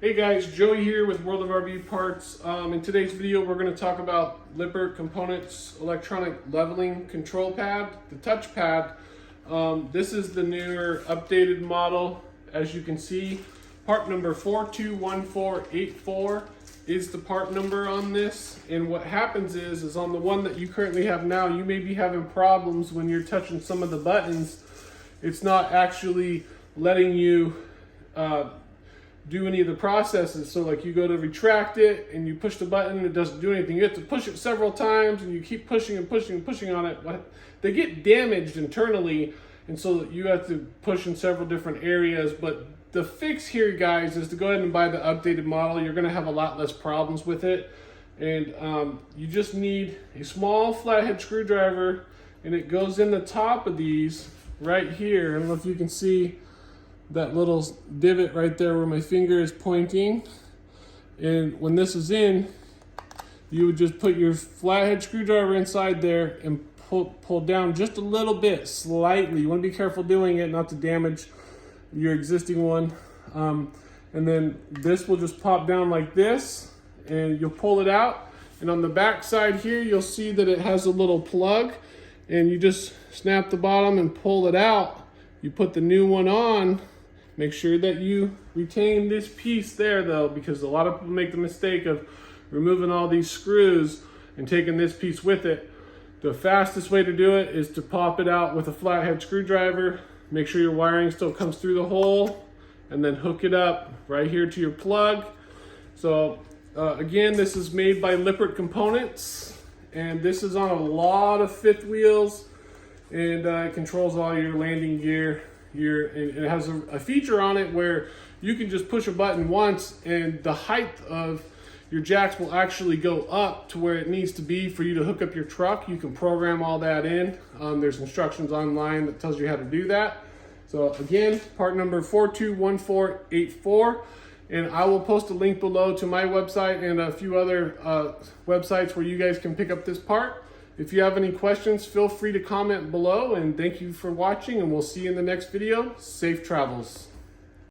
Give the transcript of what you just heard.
Hey guys, Joey here with World of RV Parts. In today's video, we're going to talk about Lippert Components electronic leveling control pad, the Touchpad. This is the newer updated model. As you can see, part number 421484 is the part number on this. And what happens is on the one that you currently have now, you may be having problems when you're touching some of the buttons. It's not actually letting you do any of the processes. So like you go to retract it and you push the button and it doesn't do anything. You have to push it several times and you keep pushing and pushing and pushing on it. They get damaged internally, and so you have to push in several different areas. But the fix here, guys, is to go ahead and buy the updated model. You're gonna have a lot less problems with it. And you just need a small flathead screwdriver, and it goes in the top of these right here. I don't know if you can see that little divot right there where my finger is pointing. And when this is in, you would just put your flathead screwdriver inside there and pull down just a little bit, slightly. You want to be careful doing it, not to damage your existing one. And then this will just pop down like this, and you'll pull it out. And on the back side here, you'll see that it has a little plug, and you just snap the bottom and pull it out. You put the new one on. Make sure that you retain this piece there though, because a lot of people make the mistake of removing all these screws and taking this piece with it. The fastest way to do it is to pop it out with a flathead screwdriver. Make sure your wiring still comes through the hole, and then hook it up right here to your plug. So again, this is made by Lippert Components, and this is on a lot of fifth wheels, and it controls all your landing gear. It has a feature on it where you can just push a button once and the height of your jacks will actually go up to where it needs to be for you to hook up your truck. You can program all that in. There's instructions online that tells you how to do that. So again, part number 421484, and I will post a link below to my website and a few other websites where you guys can pick up this part. If you have any questions, feel free to comment below, and thank you for watching, and we'll see you in the next video. Safe travels.